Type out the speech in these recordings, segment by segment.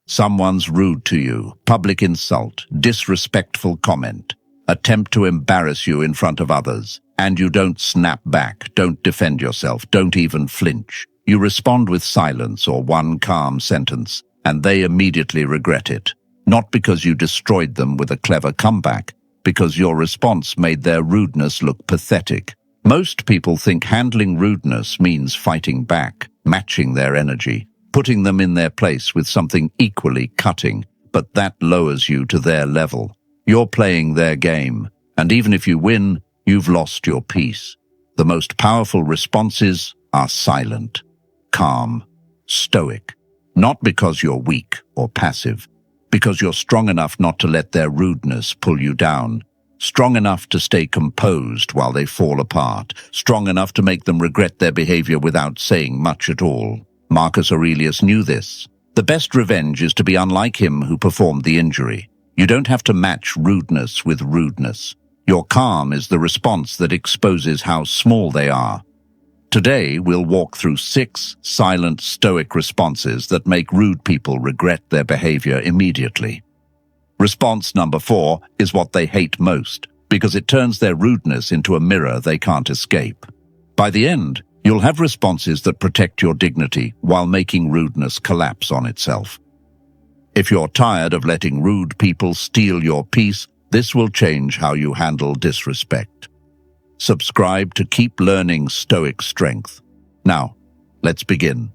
Someone's rude to you, public insult, disrespectful comment, attempt to embarrass you in front of others, and you don't snap back, don't defend yourself, don't even flinch. You respond with silence or one calm sentence, and they immediately regret it. Not because you destroyed them with a clever comeback, because your response made their rudeness look pathetic. Most people think handling rudeness means fighting back, matching their energy, putting them in their place with something equally cutting, but that lowers you to their level. You're playing their game, and even if you win, you've lost your peace. The most powerful responses are silent, calm, stoic. Not because you're weak or passive, because you're strong enough not to let their rudeness pull you down, strong enough to stay composed while they fall apart, strong enough to make them regret their behavior without saying much at all. Marcus Aurelius knew this. The best revenge is to be unlike him who performed the injury. You don't have to match rudeness with rudeness. Your calm is the response that exposes how small they are. Today, we'll walk through 6 silent, stoic responses that make rude people regret their behavior immediately. Response number 4 is what they hate most, because it turns their rudeness into a mirror they can't escape. By the end, you'll have responses that protect your dignity while making rudeness collapse on itself. If you're tired of letting rude people steal your peace, this will change how you handle disrespect. Subscribe to keep learning Stoic strength. Now, let's begin.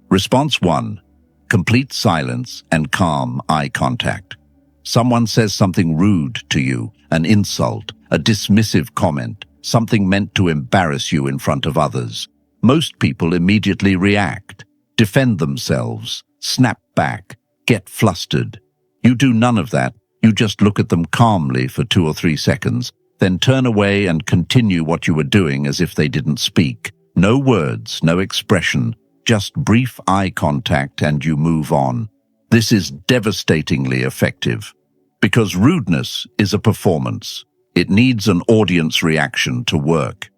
Response 1. Complete silence and calm eye contact. Someone says something rude to you, an insult, a dismissive comment, something meant to embarrass you in front of others. Most people immediately react, defend themselves, snap back, get flustered. You do none of that. You just look at them calmly for 2 or 3 seconds, then turn away and continue what you were doing as if they didn't speak. No words, no expression, just brief eye contact and you move on. This is devastatingly effective, because rudeness is a performance. It needs an audience reaction to work.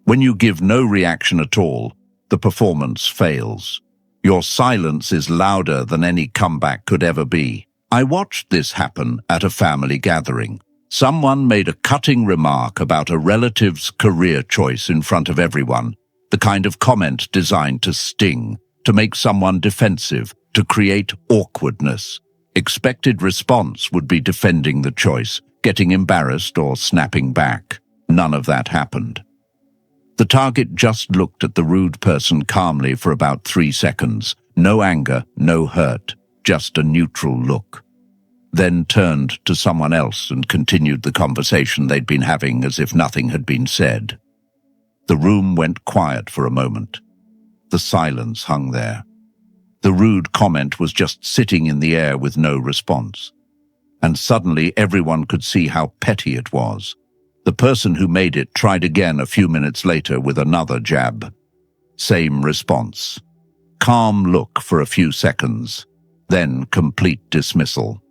When you give no reaction at all, the performance fails. Your silence is louder than any comeback could ever be. I watched this happen at a family gathering. Someone made a cutting remark about a relative's career choice in front of everyone, the kind of comment designed to sting, to make someone defensive, to create awkwardness. Expected response would be defending the choice, getting embarrassed or snapping back. None of that happened. The target just looked at the rude person calmly for about 3 seconds. No anger, no hurt, just a neutral look. Then turned to someone else and continued the conversation they'd been having as if nothing had been said. The room went quiet for a moment. The silence hung there. The rude comment was just sitting in the air with no response. And suddenly everyone could see how petty it was. The person who made it tried again a few minutes later with another jab. Same response. Calm look for a few seconds, then complete dismissal.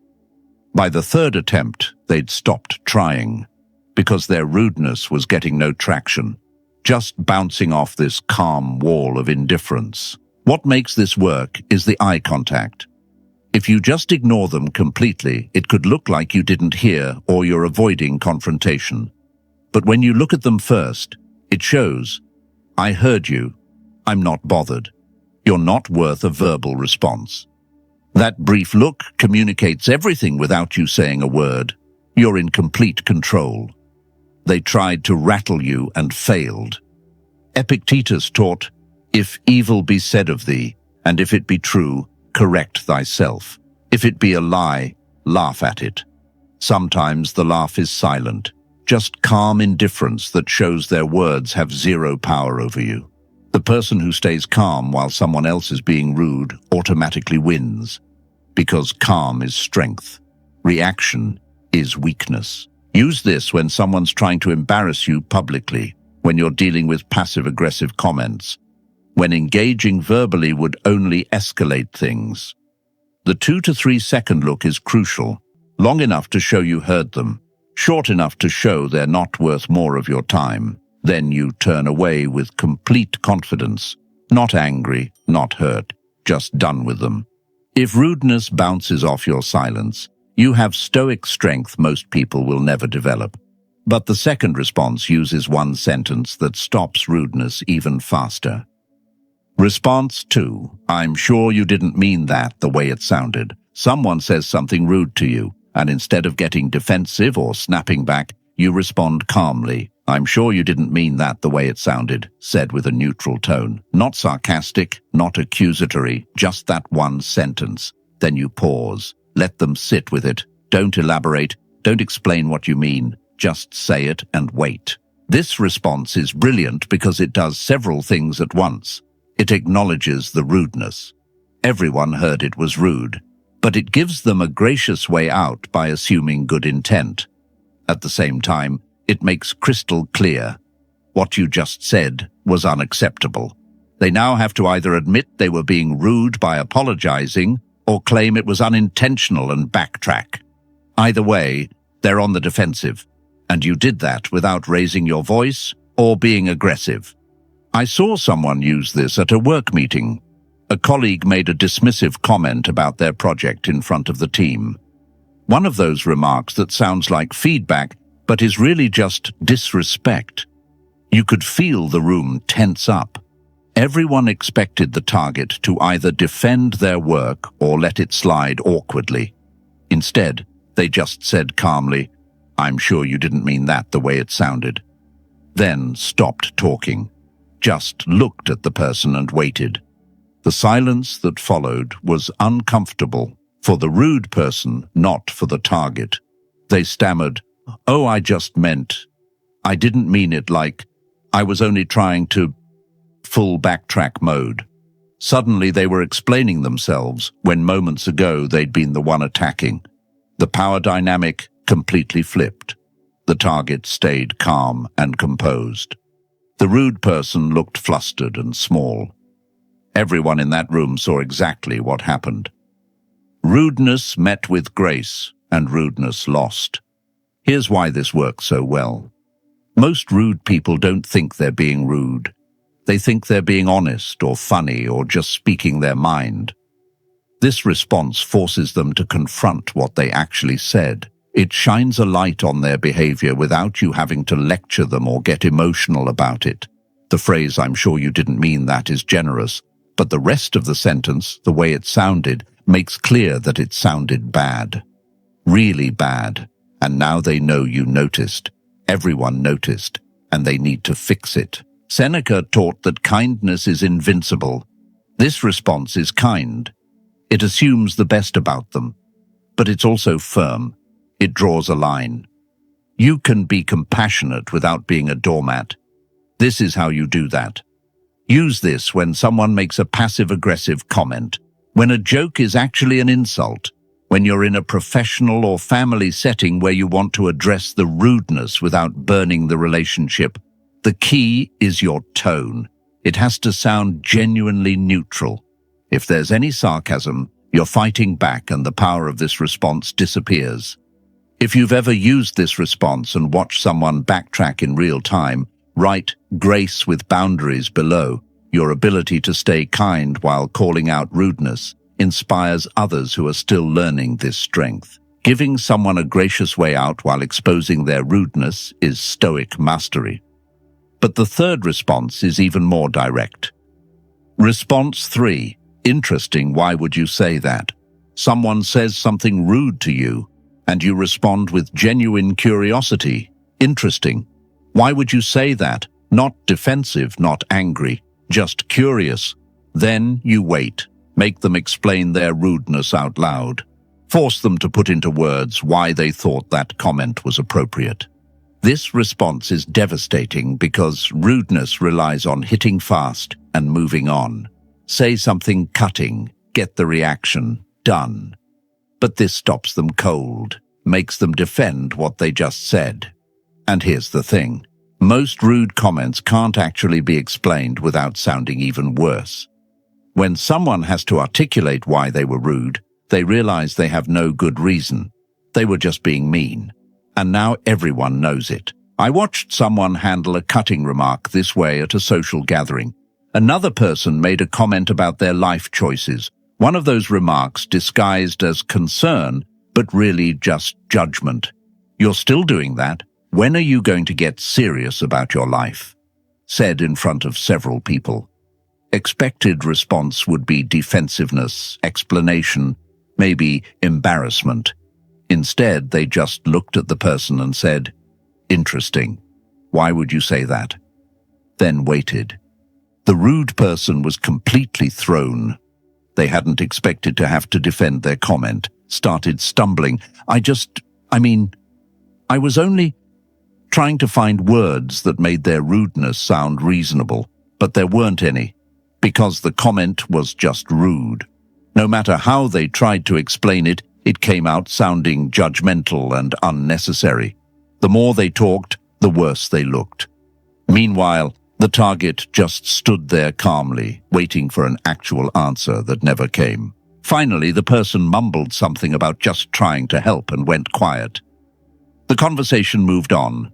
By the 3rd attempt, they'd stopped trying, because their rudeness was getting no traction, just bouncing off this calm wall of indifference. What makes this work is the eye contact. If you just ignore them completely, it could look like you didn't hear or you're avoiding confrontation. But when you look at them first, it shows, I heard you, I'm not bothered. You're not worth a verbal response. That brief look communicates everything without you saying a word. You're in complete control. They tried to rattle you and failed. Epictetus taught, if evil be said of thee, and if it be true, correct thyself. If it be a lie, laugh at it. Sometimes the laugh is silent, just calm indifference that shows their words have zero power over you. The person who stays calm while someone else is being rude automatically wins, because calm is strength. Reaction is weakness. Use this when someone's trying to embarrass you publicly, when you're dealing with passive-aggressive comments, when engaging verbally would only escalate things. The 2 to 3 second look is crucial, long enough to show you heard them, short enough to show they're not worth more of your time. Then you turn away with complete confidence, not angry, not hurt, just done with them. If rudeness bounces off your silence, you have stoic strength most people will never develop. But the second response uses one sentence that stops rudeness even faster. Response 2. I'm sure you didn't mean that the way it sounded. Someone says something rude to you, and instead of getting defensive or snapping back, you respond calmly. I'm sure you didn't mean that the way it sounded, said with a neutral tone. Not sarcastic, not accusatory, just that one sentence. Then you pause. Let them sit with it. Don't elaborate. Don't explain what you mean. Just say it and wait. This response is brilliant because it does several things at once. It acknowledges the rudeness. Everyone heard it was rude, but it gives them a gracious way out by assuming good intent. At the same time, it makes crystal clear what you just said was unacceptable. They now have to either admit they were being rude by apologizing or claim it was unintentional and backtrack. Either way, they're on the defensive, and you did that without raising your voice or being aggressive. I saw someone use this at a work meeting. A colleague made a dismissive comment about their project in front of the team. One of those remarks that sounds like feedback, but is really just disrespect. You could feel the room tense up. Everyone expected the target to either defend their work or let it slide awkwardly. Instead, they just said calmly, I'm sure you didn't mean that the way it sounded. Then stopped talking, just looked at the person and waited. The silence that followed was uncomfortable for the rude person, not for the target. They stammered, Oh, I just meant, I didn't mean it like, I was only trying to, full backtrack mode. Suddenly they were explaining themselves when moments ago they'd been the one attacking. The power dynamic completely flipped. The target stayed calm and composed. The rude person looked flustered and small. Everyone in that room saw exactly what happened. Rudeness met with grace, and rudeness lost. Here's why this works so well. Most rude people don't think they're being rude. They think they're being honest or funny or just speaking their mind. This response forces them to confront what they actually said. It shines a light on their behavior without you having to lecture them or get emotional about it. The phrase, I'm sure you didn't mean that, is generous, but the rest of the sentence, the way it sounded, makes clear that it sounded bad. Really bad. And now they know you noticed. Everyone noticed, and they need to fix it. Seneca taught that kindness is invincible. This response is kind. It assumes the best about them, but it's also firm. It draws a line. You can be compassionate without being a doormat. This is how you do that. Use this when someone makes a passive-aggressive comment, when a joke is actually an insult, when you're in a professional or family setting where you want to address the rudeness without burning the relationship. The key is your tone. It has to sound genuinely neutral. If there's any sarcasm, you're fighting back and the power of this response disappears. If you've ever used this response and watched someone backtrack in real time, write grace with boundaries below. Your ability to stay kind while calling out rudeness inspires others who are still learning this strength. Giving someone a gracious way out while exposing their rudeness is stoic mastery. But the third response is even more direct. Response 3. Interesting, why would you say that? Someone says something rude to you, and you respond with genuine curiosity. Interesting. Why would you say that? Not defensive, not angry, just curious. Then you wait. Make them explain their rudeness out loud. Force them to put into words why they thought that comment was appropriate. This response is devastating because rudeness relies on hitting fast and moving on. Say something cutting, get the reaction, done. But this stops them cold, makes them defend what they just said. And here's the thing. Most rude comments can't actually be explained without sounding even worse. When someone has to articulate why they were rude, they realize they have no good reason. They were just being mean. And now everyone knows it. I watched someone handle a cutting remark this way at a social gathering. Another person made a comment about their life choices, One of those remarks disguised as concern, but really just judgment. You're still doing that? When are you going to get serious about your life? Said in front of several people. Expected response would be defensiveness, explanation, maybe embarrassment. Instead, they just looked at the person and said, "Interesting. Why would you say that?" Then waited. The rude person was completely thrown. They hadn't expected to have to defend their comment, started stumbling. I was only trying to find words that made their rudeness sound reasonable, but there weren't any, because the comment was just rude. No matter how they tried to explain it, it came out sounding judgmental and unnecessary. The more they talked, the worse they looked. Meanwhile, the target just stood there calmly, waiting for an actual answer that never came. Finally, the person mumbled something about just trying to help and went quiet. The conversation moved on,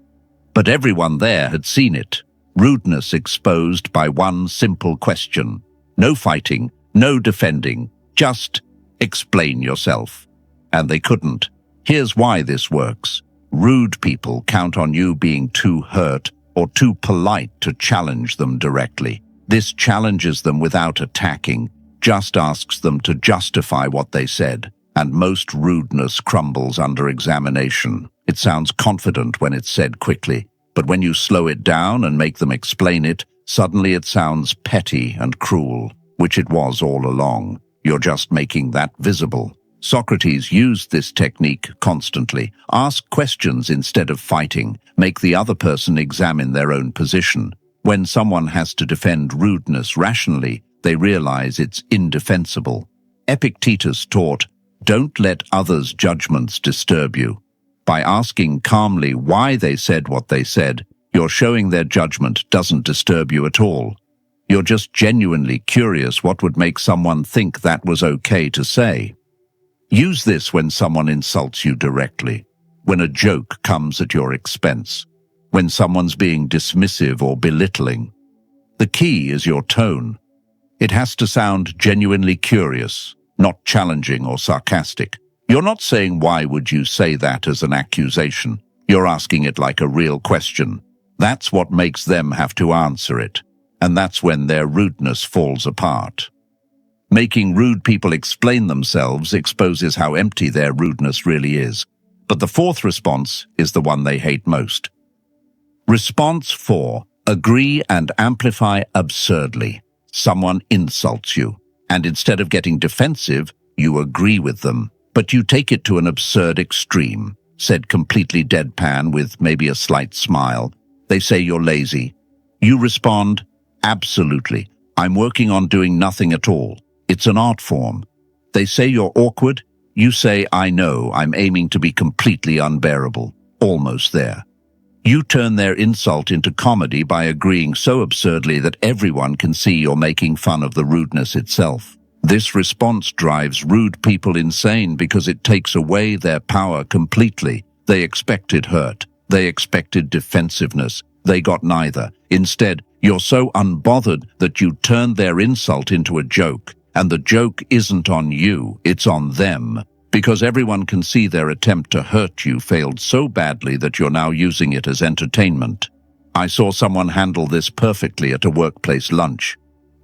but everyone there had seen it. Rudeness exposed by one simple question. No fighting, no defending, just explain yourself. And they couldn't. Here's why this works. Rude people count on you being too hurt or too polite to challenge them directly. This challenges them without attacking, just asks them to justify what they said. And most rudeness crumbles under examination. It sounds confident when it's said quickly, but when you slow it down and make them explain it, suddenly it sounds petty and cruel, which it was all along. You're just making that visible. Socrates used this technique constantly. Ask questions instead of fighting. Make the other person examine their own position. When someone has to defend rudeness rationally, they realize it's indefensible. Epictetus taught, don't let others' judgments disturb you. By asking calmly why they said what they said, you're showing their judgment doesn't disturb you at all. You're just genuinely curious what would make someone think that was okay to say. Use this when someone insults you directly, when a joke comes at your expense, when someone's being dismissive or belittling. The key is your tone. It has to sound genuinely curious, not challenging or sarcastic. You're not saying why would you say that as an accusation. You're asking it like a real question. That's what makes them have to answer it. And that's when their rudeness falls apart. Making rude people explain themselves exposes how empty their rudeness really is. But the fourth response is the one they hate most. Response 4. Agree and amplify absurdly. Someone insults you, and instead of getting defensive, you agree with them. But you take it to an absurd extreme, said completely deadpan with maybe a slight smile. They say you're lazy. You respond, absolutely. I'm working on doing nothing at all. It's an art form. They say you're awkward. You say, I know, I'm aiming to be completely unbearable. Almost there. You turn their insult into comedy by agreeing so absurdly that everyone can see you're making fun of the rudeness itself. This response drives rude people insane because it takes away their power completely. They expected hurt. They expected defensiveness. They got neither. Instead, you're so unbothered that you turn their insult into a joke. And the joke isn't on you, it's on them. Because everyone can see their attempt to hurt you failed so badly that you're now using it as entertainment. I saw someone handle this perfectly at a workplace lunch.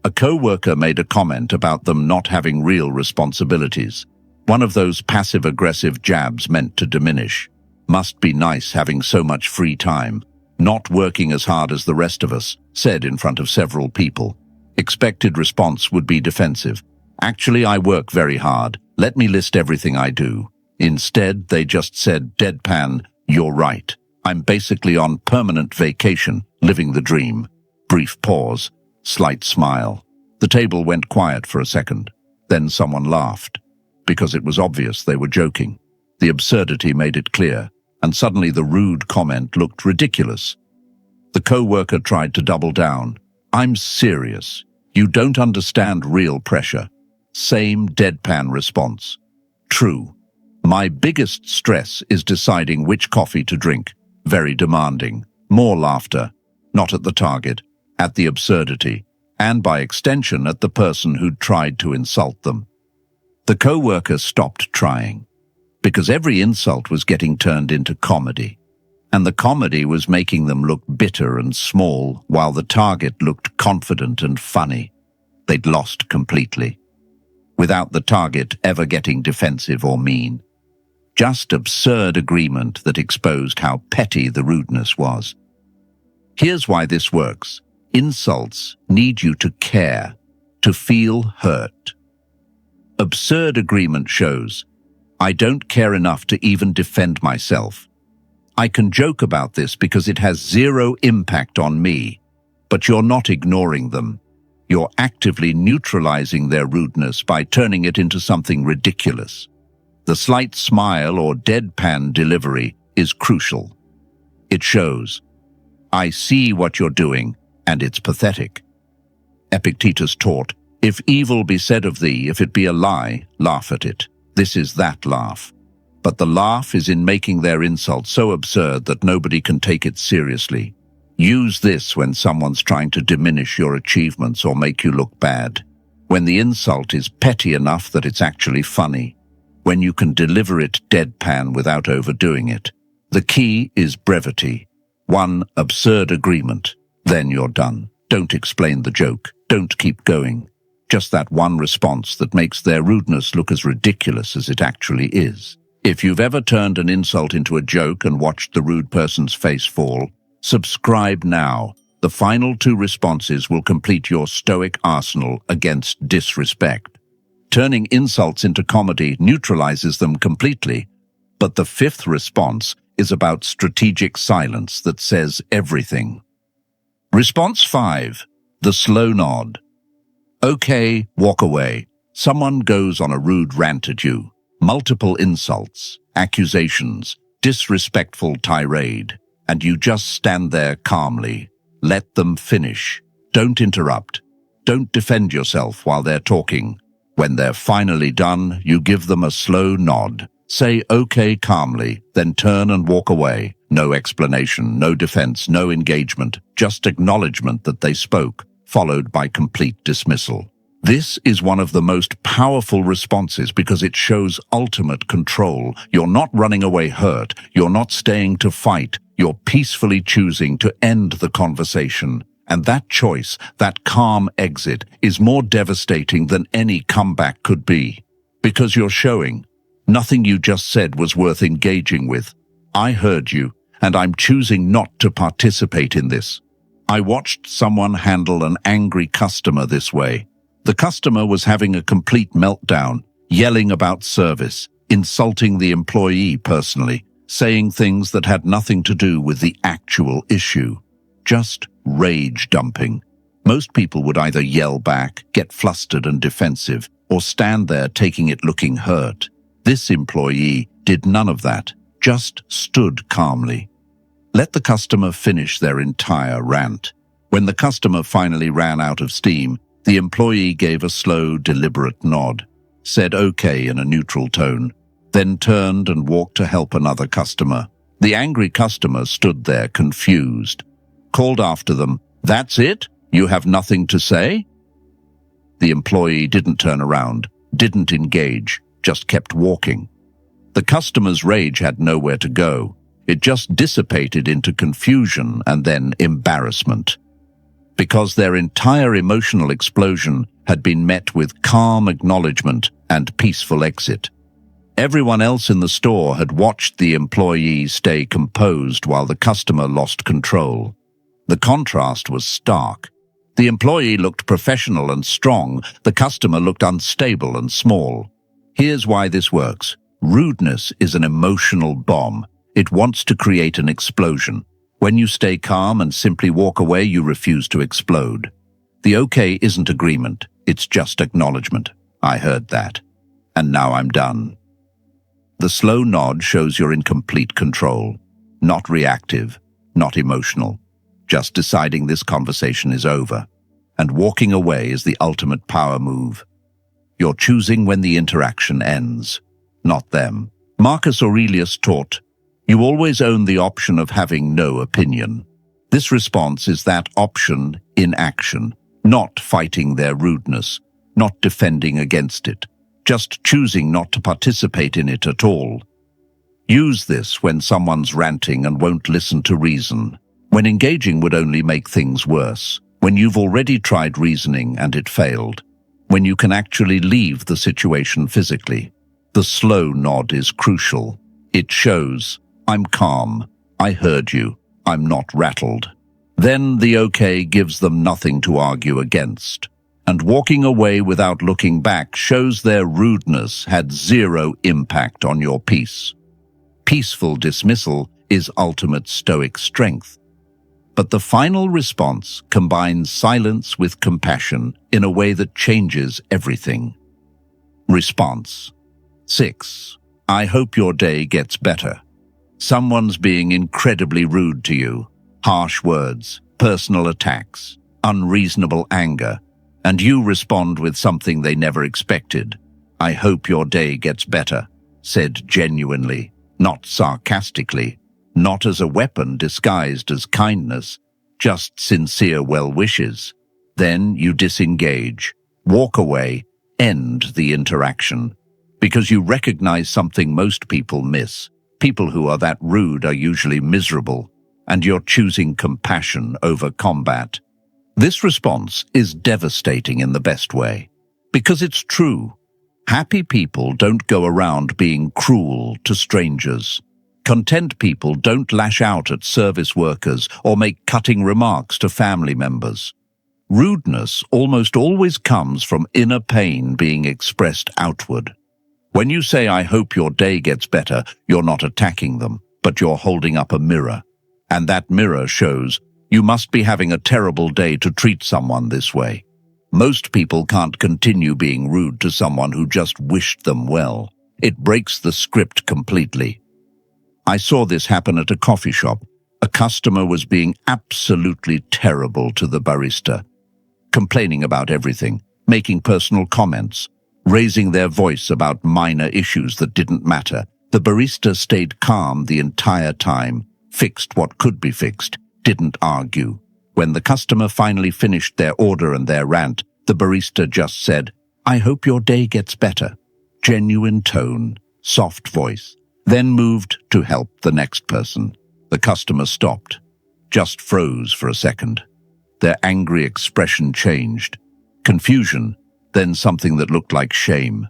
A co-worker made a comment about them not having real responsibilities. One of those passive-aggressive jabs meant to diminish. Must be nice having so much free time. Not working as hard as the rest of us, said in front of several people. Expected response would be defensive. Actually, I work very hard. Let me list everything I do. Instead, they just said deadpan, you're right. I'm basically on permanent vacation, living the dream. Brief pause, slight smile. The table went quiet for a second. Then someone laughed, because it was obvious they were joking. The absurdity made it clear, and suddenly the rude comment looked ridiculous. The co-worker tried to double down. I'm serious. You don't understand real pressure. Same deadpan response. True. My biggest stress is deciding which coffee to drink. Very demanding. More laughter. Not at the target, at the absurdity, and by extension at the person who'd tried to insult them. The co-worker stopped trying, because every insult was getting turned into comedy, and the comedy was making them look bitter and small, while the target looked confident and funny. They'd lost completely, without the target ever getting defensive or mean. Just absurd agreement that exposed how petty the rudeness was. Here's why this works. Insults need you to care, to feel hurt. Absurd agreement shows, I don't care enough to even defend myself. I can joke about this because it has zero impact on me, but you're not ignoring them. You're actively neutralizing their rudeness by turning it into something ridiculous. The slight smile or deadpan delivery is crucial. It shows, I see what you're doing, and it's pathetic. Epictetus taught, if evil be said of thee, if it be a lie, laugh at it. This is that laugh. But the laugh is in making their insult so absurd that nobody can take it seriously. Use this when someone's trying to diminish your achievements or make you look bad. When the insult is petty enough that it's actually funny. When you can deliver it deadpan without overdoing it. The key is brevity. One absurd agreement, then you're done. Don't explain the joke. Don't keep going. Just that one response that makes their rudeness look as ridiculous as it actually is. If you've ever turned an insult into a joke and watched the rude person's face fall, subscribe now. The final 2 responses will complete your Stoic arsenal against disrespect. Turning insults into comedy neutralizes them completely, but the 5th response is about strategic silence that says everything. Response 5. The slow nod. Okay, walk away. Someone goes on a rude rant at you. Multiple insults, accusations, disrespectful tirade, and you just stand there calmly. Let them finish. Don't interrupt. Don't defend yourself while they're talking. When they're finally done, you give them a slow nod. Say okay calmly, then turn and walk away. No explanation, no defense, no engagement, just acknowledgement that they spoke, followed by complete dismissal. This is one of the most powerful responses because it shows ultimate control. You're not running away hurt. You're not staying to fight. You're peacefully choosing to end the conversation. And that choice, that calm exit, is more devastating than any comeback could be. Because you're showing, nothing you just said was worth engaging with. I heard you, and I'm choosing not to participate in this. I watched someone handle an angry customer this way. The customer was having a complete meltdown, yelling about service, insulting the employee personally, saying things that had nothing to do with the actual issue. Just rage dumping. Most people would either yell back, get flustered and defensive, or stand there taking it looking hurt. This employee did none of that, just stood calmly. Let the customer finish their entire rant. When the customer finally ran out of steam, the employee gave a slow, deliberate nod, said okay in a neutral tone, then turned and walked to help another customer. The angry customer stood there confused, called after them, "That's it? You have nothing to say?" The employee didn't turn around, didn't engage, just kept walking. The customer's rage had nowhere to go. It just dissipated into confusion and then embarrassment. Because their entire emotional explosion had been met with calm acknowledgement and peaceful exit. Everyone else in the store had watched the employee stay composed while the customer lost control. The contrast was stark. The employee looked professional and strong. The customer looked unstable and small. Here's why this works. Rudeness is an emotional bomb. It wants to create an explosion. When you stay calm and simply walk away, you refuse to explode. The okay isn't agreement. It's just acknowledgement. I heard that. And now I'm done. The slow nod shows you're in complete control. Not reactive, not emotional. Just deciding this conversation is over. And walking away is the ultimate power move. You're choosing when the interaction ends, not them. Marcus Aurelius taught, you always own the option of having no opinion. This response is that option in action, not fighting their rudeness, not defending against it, just choosing not to participate in it at all. Use this when someone's ranting and won't listen to reason, when engaging would only make things worse, when you've already tried reasoning and it failed, when you can actually leave the situation physically. The slow nod is crucial. It shows, I'm calm, I heard you, I'm not rattled. Then the okay gives them nothing to argue against. And walking away without looking back shows their rudeness had zero impact on your peace. Peaceful dismissal is ultimate Stoic strength. But the final response combines silence with compassion in a way that changes everything. Response 6. I hope your day gets better. Someone's being incredibly rude to you. Harsh words, personal attacks, unreasonable anger, and you respond with something they never expected. I hope your day gets better, said genuinely, not sarcastically, not as a weapon disguised as kindness, just sincere well wishes. Then you disengage, walk away, end the interaction, because you recognize something most people miss. People who are that rude are usually miserable, and you're choosing compassion over combat. This response is devastating in the best way, because it's true. Happy people don't go around being cruel to strangers. Content people don't lash out at service workers or make cutting remarks to family members. Rudeness almost always comes from inner pain being expressed outward. When you say, I hope your day gets better, you're not attacking them, but you're holding up a mirror. And that mirror shows, you must be having a terrible day to treat someone this way. Most people can't continue being rude to someone who just wished them well. It breaks the script completely. I saw this happen at a coffee shop. A customer was being absolutely terrible to the barista, complaining about everything, making personal comments, raising their voice about minor issues that didn't matter. The barista stayed calm the entire time, fixed what could be fixed, didn't argue. When the customer finally finished their order and their rant, the barista just said, I hope your day gets better. Genuine tone, soft voice, then moved to help the next person. The customer stopped, just froze for a second. Their angry expression changed. Confusion, then something that looked like shame.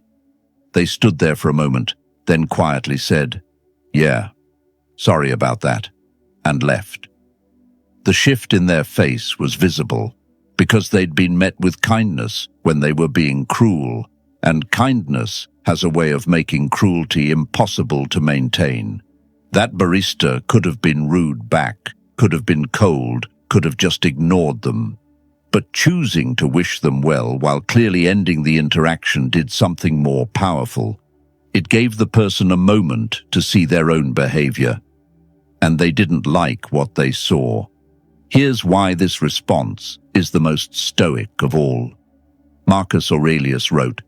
They stood there for a moment, then quietly said, Yeah, sorry about that, and left. The shift in their face was visible, because they'd been met with kindness when they were being cruel, and kindness has a way of making cruelty impossible to maintain. That barista could have been rude back, could have been cold, could have just ignored them. But choosing to wish them well while clearly ending the interaction did something more powerful. It gave the person a moment to see their own behavior, and they didn't like what they saw. Here's why this response is the most stoic of all. Marcus Aurelius wrote,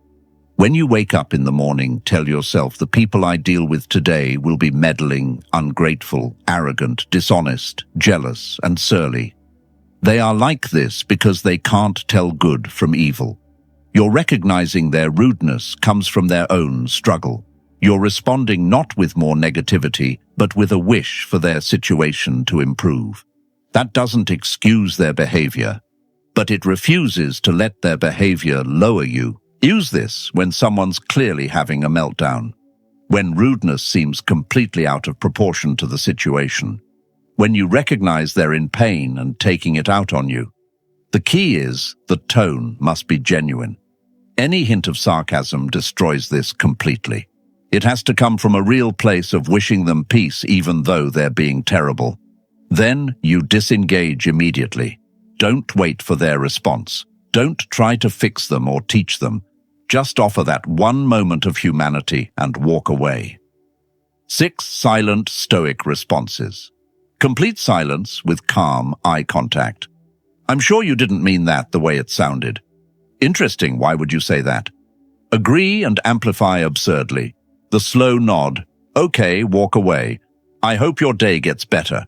When you wake up in the morning, tell yourself the people I deal with today will be meddling, ungrateful, arrogant, dishonest, jealous, and surly. They are like this because they can't tell good from evil. You're recognizing their rudeness comes from their own struggle. You're responding not with more negativity, but with a wish for their situation to improve. That doesn't excuse their behavior, but it refuses to let their behavior lower you. Use this when someone's clearly having a meltdown, when rudeness seems completely out of proportion to the situation, when you recognize they're in pain and taking it out on you. The key is the tone must be genuine. Any hint of sarcasm destroys this completely. It has to come from a real place of wishing them peace even though they're being terrible. Then you disengage immediately. Don't wait for their response. Don't try to fix them or teach them. Just offer that one moment of humanity and walk away. 6 silent Stoic responses. Complete silence with calm eye contact. I'm sure you didn't mean that the way it sounded. Interesting, why would you say that? Agree and amplify absurdly. The slow nod. Okay, walk away. I hope your day gets better.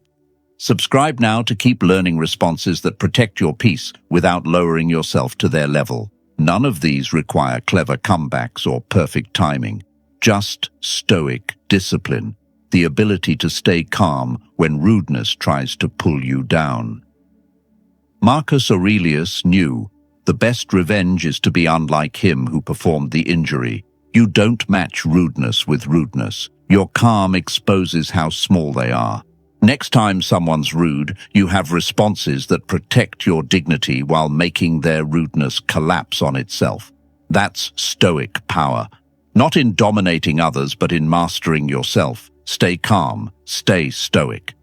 Subscribe now to keep learning responses that protect your peace without lowering yourself to their level. None of these require clever comebacks or perfect timing, just stoic discipline, the ability to stay calm when rudeness tries to pull you down. Marcus Aurelius knew the best revenge is to be unlike him who performed the injury. You don't match rudeness with rudeness. Your calm exposes how small they are. Next time someone's rude, you have responses that protect your dignity while making their rudeness collapse on itself. That's stoic power. Not in dominating others, but in mastering yourself. Stay calm, stay stoic.